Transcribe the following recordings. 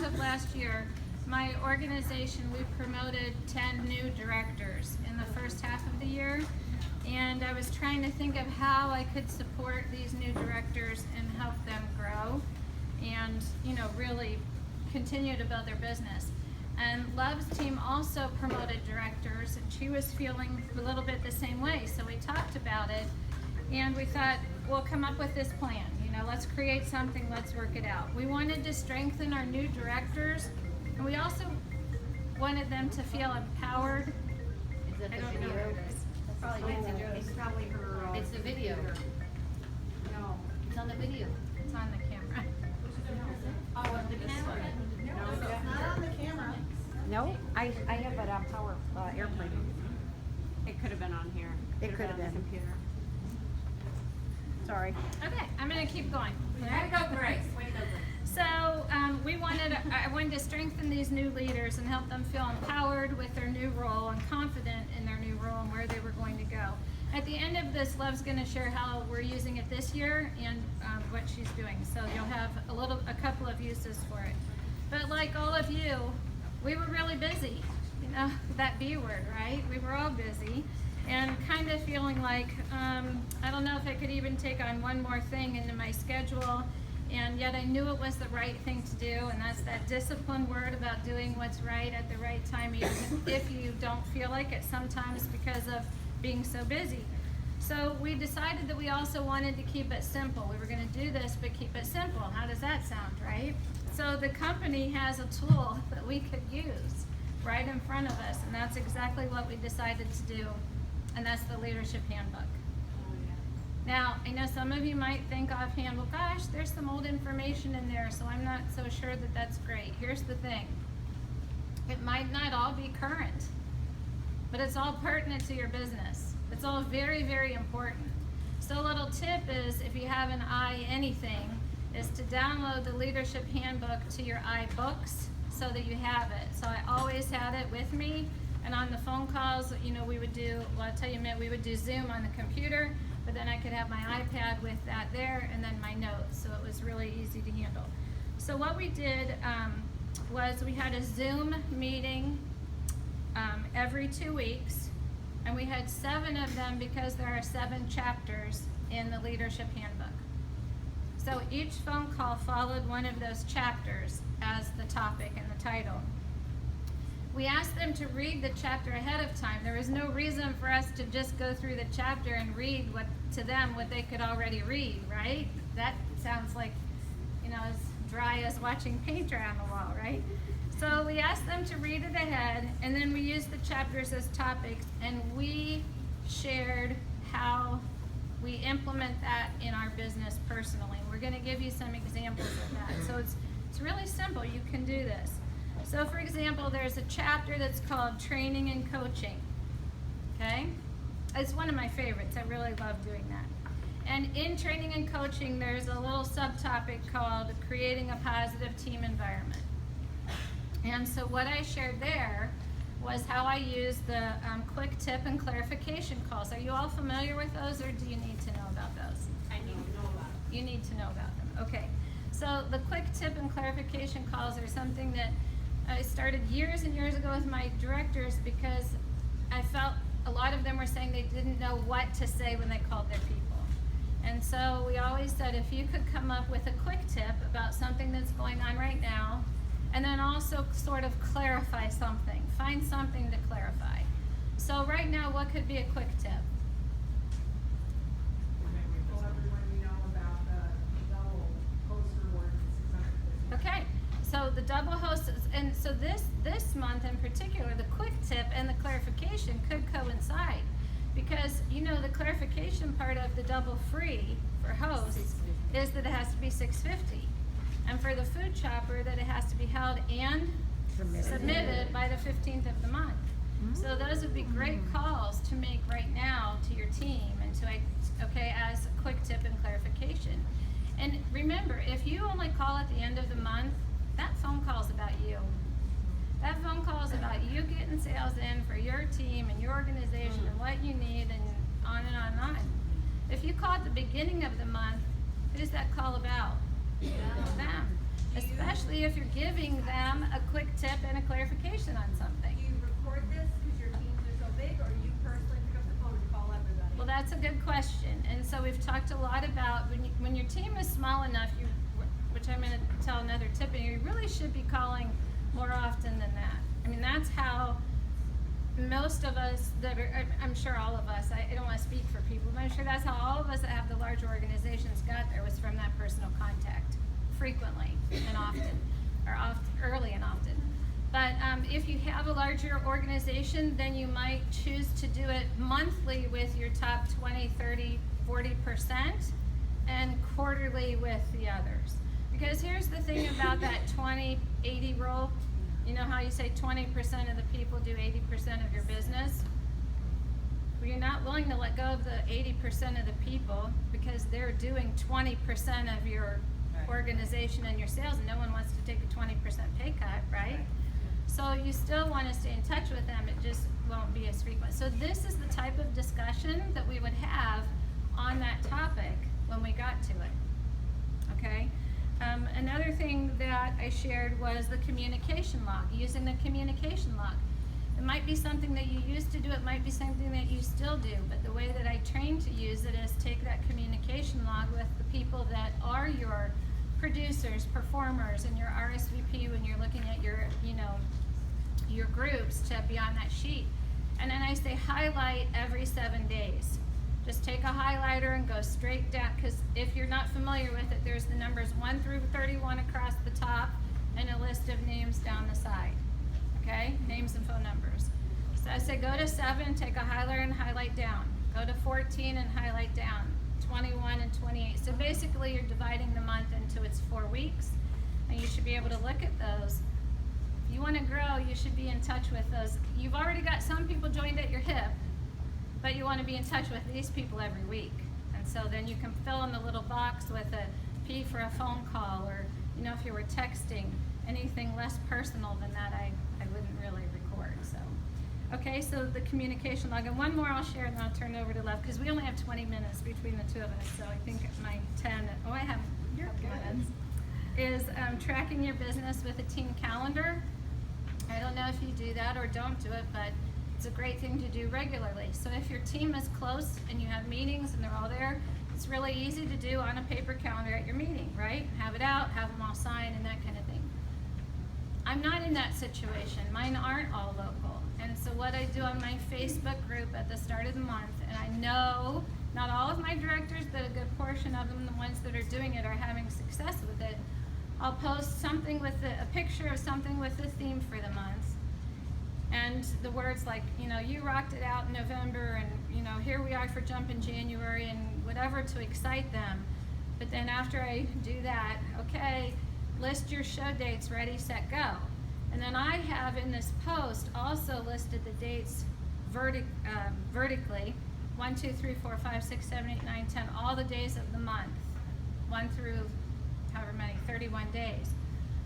of last year, my organization, we promoted 10 new directors in the first half of the year. And I was trying to think of how I could support these new directors and help them grow and, you know, really continue to build their business. And Love's team also promoted directors, and she was feeling a little bit the same way. So we talked about it, and we thought, we'll come up with this plan. You know, let's create something, let's work it out. We wanted to strengthen our new directors, and we also wanted them to feel empowered. Is that I the don't know video? where it is. It's probably her. It's the video. No, it's on the video. It's on the camera. Oh, the camera. No, it's not on the camera. No, I have it on power airplane. It could have been on here. It could have on the been. computer. Sorry. Okay, I'm gonna keep going. Way to go, Grace. Way to go, Grace. So I wanted to strengthen these new leaders and help them feel empowered with their new role and confident in their new role and where they were going to go. At the end of this, Love's going to share how we're using it this year and what she's doing. So you'll have a couple of uses for it. But like all of you, we were really busy. You know, that B word, right? We were all busy and kind of feeling like, I don't know if I could even take on one more thing into my schedule. And yet I knew it was the right thing to do, and that's that discipline word about doing what's right at the right time, even if you don't feel like it sometimes because of being so busy. So we decided that we also wanted to keep it simple. We were going to do this, but keep it simple. How does that sound, right? So the company has a tool that we could use right in front of us, and that's exactly what we decided to do, and that's the Leadership Handbook. Now, I know some of you might think offhand, well, gosh, there's some old information in there, so I'm not so sure that that's great. Here's the thing. It might not all be current, but it's all pertinent to your business. It's all very, very important. So a little tip is, if you have an anything, is to download the Leadership Handbook to your iBooks so that you have it. So I always had it with me, and on the phone calls, you know, we would do, well, I'll tell you, we would do Zoom on the computer, but then I could have my iPad with that there and then my notes, so it was really easy to handle. So what we did was we had a Zoom meeting every 2 weeks, and we had 7 of them because there are 7 chapters in the Leadership Handbook. So each phone call followed one of those chapters as the topic and the title. We asked them to read the chapter ahead of time. There was no reason for us to just go through the chapter and read what they could already read, right? That sounds like, you know, as dry as watching paint dry on the wall, right? So we asked them to read it ahead, and then we used the chapters as topics, and we shared how we implement that in our business personally. We're going to give you some examples of that. So it's really simple. You can do this. So for example, there's a chapter that's called Training and Coaching, okay? It's one of my favorites. I really love doing that. And in Training and Coaching, there's a little subtopic called Creating a Positive Team Environment. And so what I shared there was how I use the quick tip and clarification calls. Are you all familiar with those, or do you need to know about those? I need to know about it. You need to know about them, okay. So the quick tip and clarification calls are something that I started years and years ago with my directors because I felt a lot of them were saying they didn't know what to say when they called their people. And so we always said, if you could come up with a quick tip about something that's going on right now, and then also sort of clarify something, find something to clarify. So right now, what could be a quick tip? Well, everyone know about the double host reward for 650. Okay, so the double host, and so this month in particular, the quick tip and the clarification could coincide, because you know the clarification part of the double free for hosts is that it has to be $650, and for the food chopper that it has to be held and submitted by the 15th of the month. So those would be great calls to make right now to your team and to, okay, as a quick tip and clarification. And remember, if you only call at the end of the month, that phone call is about you. That phone call is about you getting sales in for your team and your organization and what you need, and on and on and on. If you call at the beginning of the month, who's that call about? Them. especially if you're giving them a quick tip and a clarification on something. Do you record this because your teams are so big, or you personally pick up the phone and call everybody? Well, that's a good question. And so we've talked a lot about when your team is small enough, which I'm going to tell another tip, and you really should be calling more often than that. I mean, that's how most of us that are, I'm sure all of us, I don't want to speak for people, but I'm sure that's how all of us that have the larger organizations got there, was from that personal contact, frequently and often, or early and often. But if you have a larger organization, then you might choose to do it monthly with your top 20, 30, 40%, and quarterly with the others. Because here's the thing about that 20-80 rule. You know how you say 20% of the people do 80% of your business? Well, you're not willing to let go of the 80% of the people because they're doing 20% of your organization and your sales, and no one wants to take a 20% pay cut, right? So you still want to stay in touch with them, it just won't be as frequent. So this is the type of discussion that we would have on that topic when we got to it, okay? Another thing that I shared was the communication log, using the communication log. It might be something that you used to do, it might be something that you still do, but the way that I train to use it is take that communication log with the people that are your producers, performers, and your RSVP when you're looking at your, your groups to be on that sheet. And then I say highlight every 7 days. Just take a highlighter and go straight down, because if you're not familiar with it, there's the numbers 1 through 31 across the top and a list of names down the side, okay? Names and phone numbers. So I say go to 7, take a highlighter and highlight down. Go to 14 and highlight down. 21 and 28. So basically you're dividing the month into its 4 weeks, and you should be able to look at those. If you want to grow, you should be in touch with those. You've already got some people joined at your hip, but you want to be in touch with these people every week. And so then you can fill in the little box with a P for a phone call, or if you were texting, anything less personal than that I wouldn't really record. So okay, so the communication log, and one more I'll share, and then I'll turn it over to Lev, because we only have 20 minutes between the two of us, so I think my 10, I have your minutes, is tracking your business with a team calendar. I don't know if you do that or don't do it, but it's a great thing to do regularly. So if your team is close and you have meetings and they're all there, it's really easy to do on a paper calendar at your meeting, right? Have it out, have them all sign, and that kind of thing. I'm not in that situation. Mine aren't all local. And so what I do on my Facebook group at the start of the month, and I know not all of my directors, but a good portion of them, the ones that are doing it, are having success with it. I'll post something with a picture of something with the theme for the month. And the words like, you rocked it out in November, and, here we are for Jump in January, and whatever to excite them. But then after I do that, okay, list your show dates, ready, set, go. And then I have in this post also listed the dates vertically, 1, 2, 3, 4, 5, 6, 7, 8, 9, 10, all the days of the month, 1 through however many, 31 days.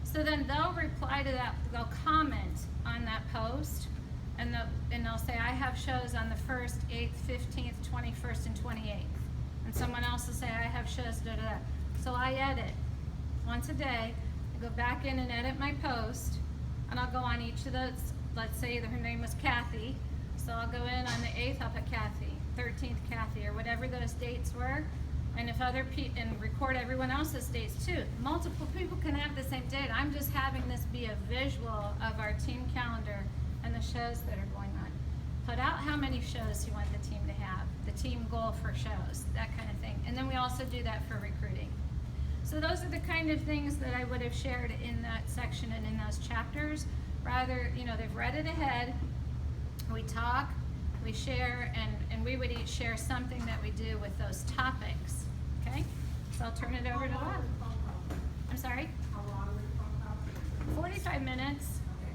So then they'll reply to that, they'll comment on that post, and they'll say, I have shows on the 1st, 8th, 15th, 21st, and 28th. And someone else will say, I have shows, da da da. So I edit once a day. I go back in and edit my post, and I'll go on each of those. Let's say her name was Kathy, so I'll go in on the 8th, I'll put Kathy, 13th Kathy, or whatever those dates were. And if other people, and record everyone else's dates too. Multiple people can have the same date. I'm just having this be a visual of our team calendar and the shows that are going on. Put out how many shows you want the team to have, the team goal for shows, that kind of thing. And then we also do that for recruiting. So those are the kind of things that I would have shared in that section and in those chapters. Rather, they've read it ahead, we talk, we share, and we would each share something that we do with those topics, okay? So I'll turn it over to Lev. I'm sorry? How long are the phone calls? 45 minutes. Okay.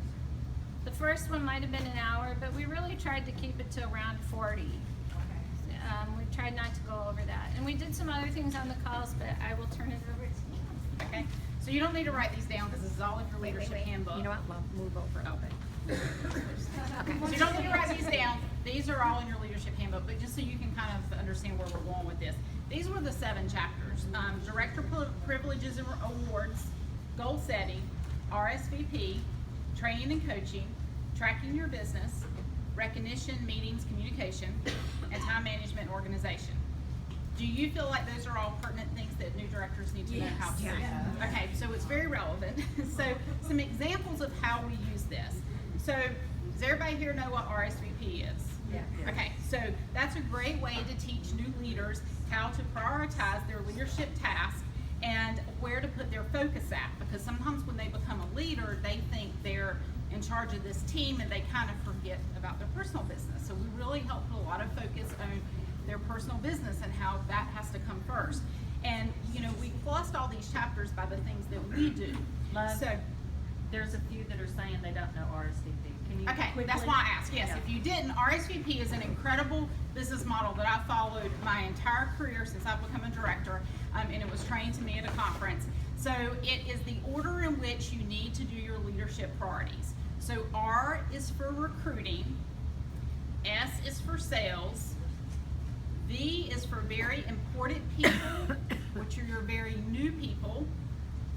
The first one might have been an hour, but we really tried to keep it to around 40. Okay. We tried not to go over that. And we did some other things on the calls, but I will turn it over to you. Okay, so you don't need to write these down because this is all in your leadership handbook. You know what, love, move over. Okay. So you don't need to write these down. These are all in your leadership handbook, but just so you can kind of understand where we're going with this. These were the 7 chapters. Director privileges and awards, goal setting, RSVP, training and coaching, tracking your business, recognition, meetings, communication, and time management organization. Do you feel like those are all pertinent things that new directors need to know how to do? Okay, so it's very relevant. So some examples of how we use this. So does everybody here know what RSVP is? Yeah. Okay, so that's a great way to teach new leaders how to prioritize their leadership tasks and where to put their focus at. Because sometimes when they become a leader, they think they're in charge of this team and they kind of forget about their personal business. So we really help put a lot of focus on their personal business and how that has to come first. And you know, we plus all these chapters by the things that we do. Love, So there's a few that are saying they don't know RSVP. Can you okay, quickly? that's why I asked. Yes, Yeah. if you didn't, RSVP is an incredible business model that I followed my entire career since I've become a director, and it was trained to me at a conference. So it is the order in which you need to do your leadership priorities. So R is for recruiting, S is for sales, V is for very important people, which are your very new people,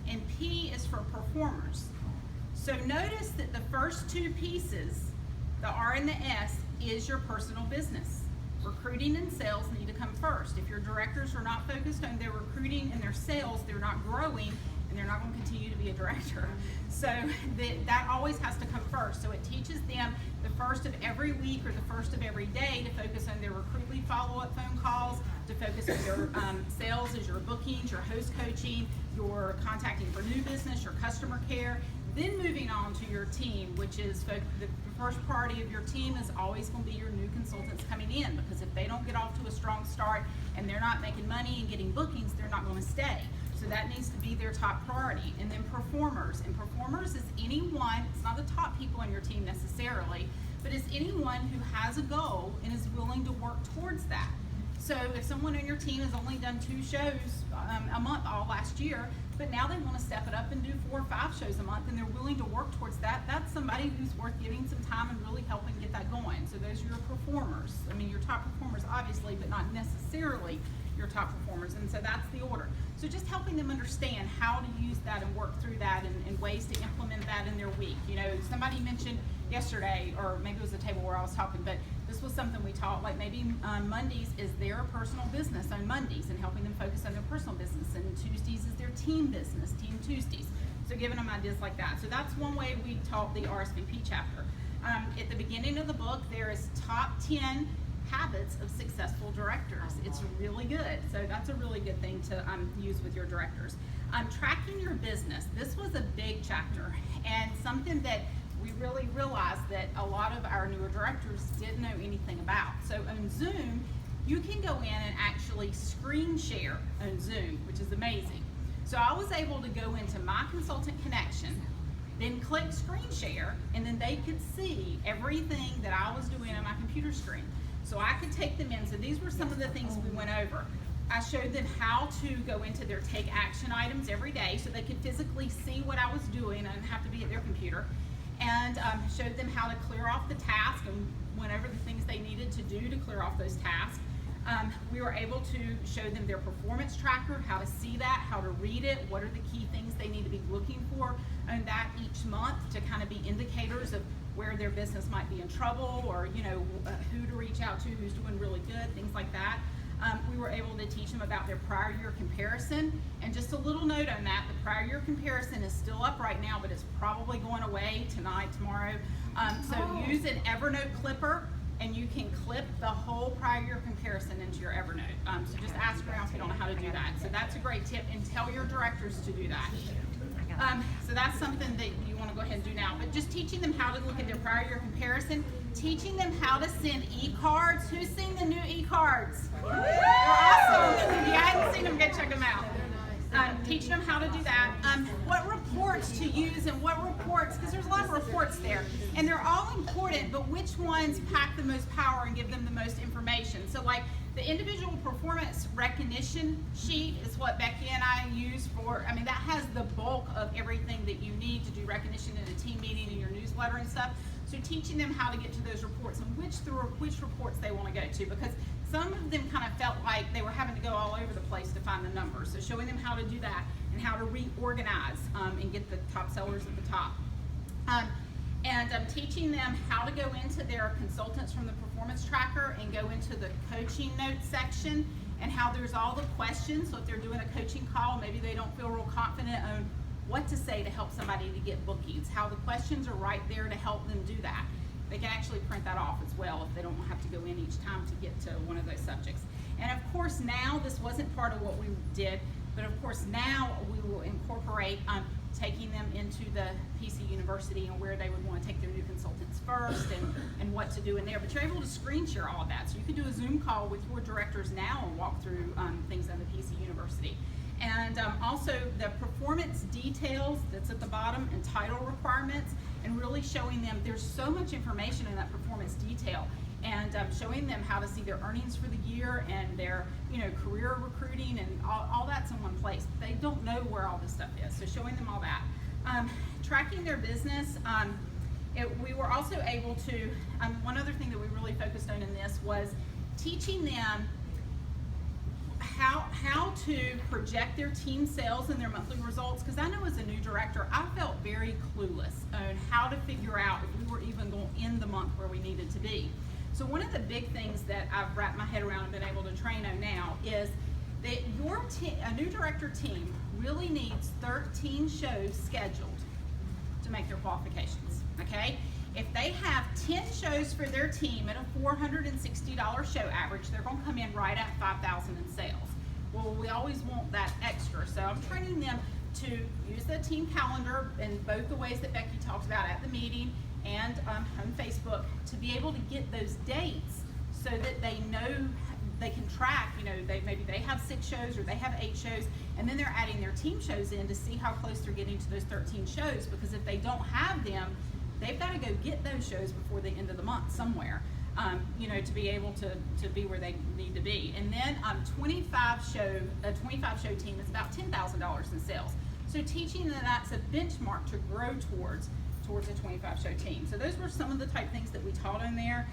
and P is for performers. So notice that the first two pieces, the R and the S, is your personal business. Recruiting and sales need to come first. If your directors are not focused on their recruiting and their sales, they're not growing and they're not going to continue to be a director. So that always has to come first. So it teaches them the first of every week or the first of every day to focus on their recruit lead follow-up phone calls, to focus on your sales as your bookings, your host coaching, your contacting for new business, your customer care. Then moving on to your team, which is the first priority of your team is always going to be your new consultants coming in, because if they don't get off to a strong start and they're not making money and getting bookings, they're not going to stay. So that needs to be their top priority. And then performers. And performers is anyone, it's not the top people on your team necessarily, but it's anyone who has a goal and is willing to work towards that. So if someone on your team has only done 2 shows a month all last year, but now they want to step it up and do 4 or 5 shows a month and they're willing to work towards that, that's somebody who's worth giving some time and really helping get that going. So those are your performers. I mean, your top performers obviously, but not necessarily your top performers, and so that's the order. So just helping them understand how to use that and work through that and ways to implement that in their week. You know, somebody mentioned yesterday, or maybe it was a table where I was talking, but this was something we taught, like maybe Mondays is their personal business on Mondays and helping them focus on their personal business, and Tuesdays is their team business, Team Tuesdays. So giving them ideas like that. So that's one way we taught the RSVP chapter. At the beginning of the book, there is top 10 habits of successful directors. It's really good. So that's a really good thing to use with your directors. Tracking your business. This was a big chapter and something that we really realized that a lot of our newer directors didn't know anything about. So on Zoom, you can go in and actually screen share on Zoom, which is amazing. So I was able to go into my consultant connection, then click screen share, and then they could see everything that I was doing on my computer screen. So I could take them in. So these were some of the things we went over. I showed them how to go into their take action items every day so they could physically see what I was doing and have to be at their computer. And showed them how to clear off the task and went over the things they needed to do to clear off those tasks. We were able to show them their performance tracker, how to see that, how to read it, what are the key things they need to be looking for, and that each month to kind of be indicators of where their business might be in trouble, or you know, who to reach out to, who's doing really good, things like that. We were able to teach them about their prior year comparison, and just a little note on that, the prior year comparison is still up right now, but it's probably going away tonight, tomorrow. So use an Evernote clipper, and you can clip the whole prior year comparison into your Evernote. So just ask around if you don't know how to do that. So that's a great tip, and tell your directors to do that. So that's something that you want to go ahead and do now. But just teaching them how to look at their prior year comparison, teaching them how to send e-cards. Who's seen the new e-cards? They're awesome. If you hadn't seen them, go check them out. Teaching them how to do that. What reports to use and what reports, because there's a lot of reports there. And they're all important, but which ones pack the most power and give them the most information? So like the individual performance recognition sheet is what Becky and I use for, I mean, that has the bulk of everything that you need to do recognition in a team meeting and your newsletter and stuff. So teaching them how to get to those reports and which reports they want to go to, because some of them kind of felt like they were having to go all over the place to find the numbers. So showing them how to do that. and how to reorganize and get the top sellers at the top. And I'm teaching them how to go into their consultants from the performance tracker and go into the coaching notes section, and how there's all the questions. So if they're doing a coaching call, maybe they don't feel real confident on what to say to help somebody to get bookings, how the questions are right there to help them do that. They can actually print that off as well if they don't have to go in each time to get to one of those subjects. And of course now, this wasn't part of what we did, but of course now we will incorporate taking them into the PC University and where they would want to take their new consultants first, and what to do in there. But you're able to screen share all of that. So you can do a Zoom call with your directors now and walk through things in the PC University. And also the performance details that's at the bottom, and title requirements, and really showing them there's so much information in that performance detail, and showing them how to see their earnings for the year and their career recruiting, and all that's in one place. They don't know where all this stuff is, so showing them all that. Tracking their business. We were also able to, one other thing that we really focused on in this was teaching them how to project their team sales and their monthly results, because I know as a new director, I felt very clueless on how to figure out if we were even going to end the month where we needed to be. So one of the big things that I've wrapped my head around and been able to train on now is that a new director team really needs 13 shows scheduled to make their qualifications, okay? If they have 10 shows for their team at a $460 show average, they're going to come in right at $5,000 in sales. Well, we always want that extra, so I'm training them to use the team calendar in both the ways that Becky talked about at the meeting and on Facebook, to be able to get those dates so that they know they can track. Maybe they have 6 shows or they have 8 shows, and then they're adding their team shows in to see how close they're getting to those 13 shows, because if they don't have them, they've got to go get those shows before the end of the month somewhere, to be able to be where they need to be. And then a 25 show team is about $10,000 in sales. So teaching that that's a benchmark to grow towards a 25 show team. So those were some of the type things that we taught in there.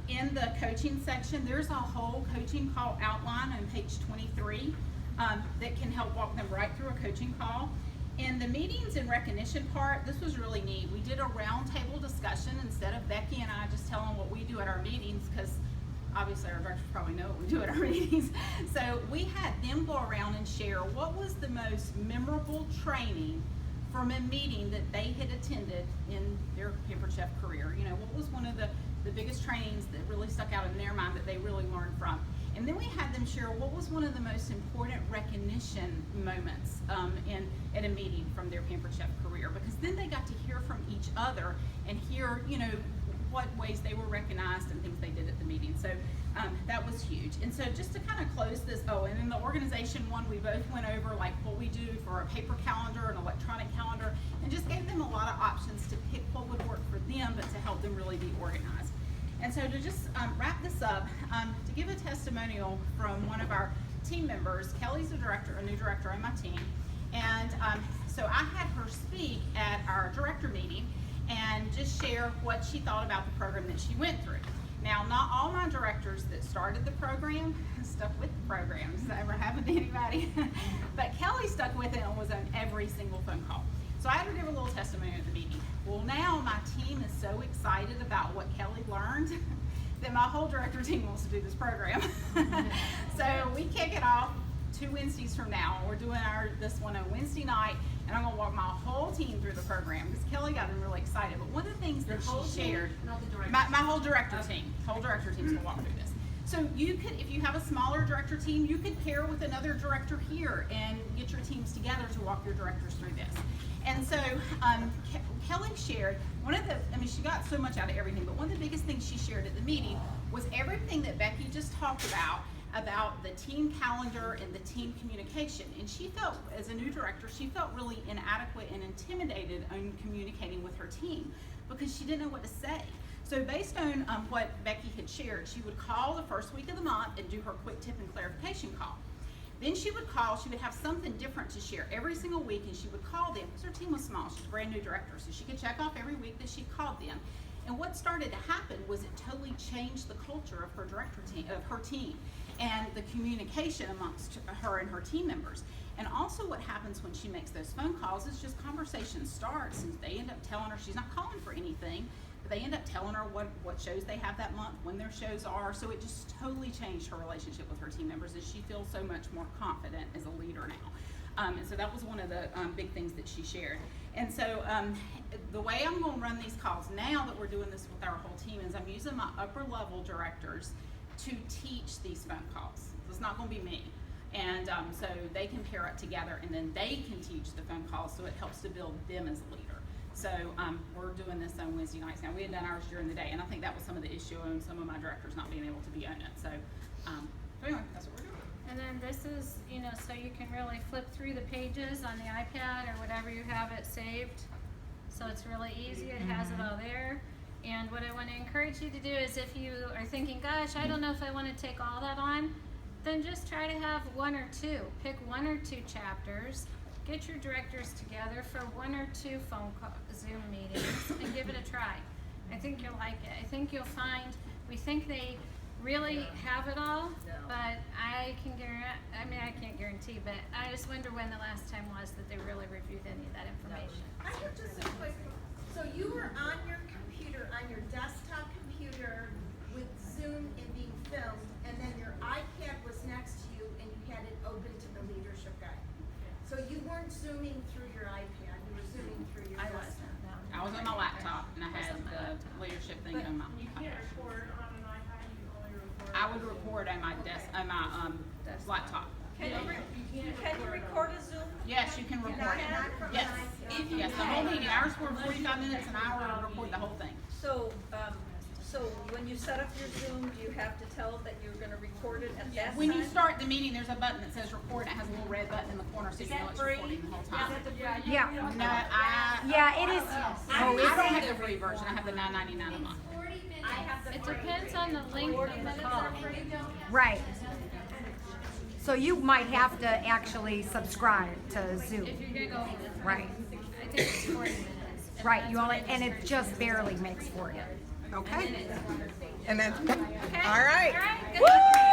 In the coaching section, there's a whole coaching call outline on page 23 that can help walk them right through a coaching call. In the meetings and recognition part, this was really neat. We did a roundtable discussion instead of Becky and I just telling what we do at our meetings, because obviously our directors probably know what we do at our meetings. So we had them go around and share what was the most memorable training from a meeting that they had attended in their Pampered Chef career. What was one of the biggest trainings that really stuck out in their mind that they really learned from. And then we had them share what was one of the most important recognition moments at a meeting from their Pampered Chef career, because then they got to hear from each other and hear, what ways they were recognized and things they did at the meeting. So that was huge. And so just to kind of close this, and in the organization one, we both went over like what we do for a paper calendar and electronic calendar, and just gave them a lot of options to pick what would work for them, but to help them really be organized. And so to just wrap this up, to give a testimonial from one of our team members. Kelly's a new director on my team, and so I had her speak at our director meeting and just share what she thought about the program that she went through. Now, not all my directors that started the program stuck with the program. Does that ever happen to anybody? But Kelly stuck with it and was on every single phone call. So I had her give a little testimony at the meeting. Well, now my team is so excited about what Kelly learned that my whole director team wants to do this program. So we kick it off 2 Wednesdays from now. We're doing this one on Wednesday night, and I'm going to walk my whole team through the program because Kelly got them really excited. But one of the things that she shared, my whole director team, whole director team's going to walk through this. So you could, if you have a smaller director team, you could pair with another director here and get your teams together to walk your directors through this. And so Kelly shared she got so much out of everything, but one of the biggest things she shared at the meeting was everything that Becky just talked about the team calendar and the team communication. And she felt, as a new director, she felt really inadequate and intimidated on communicating with her team because she didn't know what to say. So based on what Becky had shared, she would call the first week of the month and do her quick tip and clarification call. Then she would have something different to share every single week, and she would call them because her team was small. She's a brand new director, so she could check off every week that she called them. And what started to happen was it totally changed the culture of her team, and the communication amongst her and her team members. And also what happens when she makes those phone calls is just conversation starts, and they end up telling her she's not calling for anything, but they end up telling her what shows they have that month, when their shows are. So it just totally changed her relationship with her team members, and she feels so much more confident as a leader now. And so that was one of the big things that she shared. And so the way I'm going to run these calls now that we're doing this with our whole team is I'm using my upper level directors to teach these phone calls. So it's not going to be me. And so they can pair up together, and then they can teach the phone calls, so it helps to build them as a leader. So we're doing this on Wednesday nights now. We had done ours during the day, and I think that was some of the issue and some of my directors not being able to be on it. So anyway, that's what we're doing. And then this is, you know, so you can really flip through the pages on the iPad or whatever you have it saved. So it's really easy, it has it all there. And what I want to encourage you to do is, if you are thinking, gosh, I don't know if I want to take all that on, then just try to have one or two. Pick one or two chapters, get your directors together for one or two Zoom meetings, and give it a try. I think you'll like it. I think you'll find, we think they really have it all, but I can't guarantee, but I just wonder when the last time was that they really reviewed any of that information. I have just a quick, so you were on your computer, on your desktop computer with Zoom and being filmed, and then your iPad was next to you and you had it open to the leadership guide. So you weren't Zooming through your iPad, you were Zooming through your I desktop. wasn't, no. I was on my laptop, and I had on my the laptop. leadership thing on my You can't record on an iPad, you only record. I would record on my desk, on my laptop. Can you record a Zoom? Yes, you can record Not it. from Yes, an iPad. yes, the whole meeting, ours were 45 minutes, an hour to record the whole thing. So, so when you set up your Zoom, do you have to tell that you're gonna record it at that time? When you start the meeting, there's a button that says record, and it has a little red button in the corner, so you know it's recording the whole time. Yeah, No, I yeah, it is. I don't have the free version, I have the $9.99 a month. It depends on the length of the call. Right. So you might have to actually subscribe to Zoom. If you're gonna go, Right. I think it's 40 minutes. Right, you only, and it just barely makes 40. Okay. And then, Okay? all right. All right, good Woo! luck.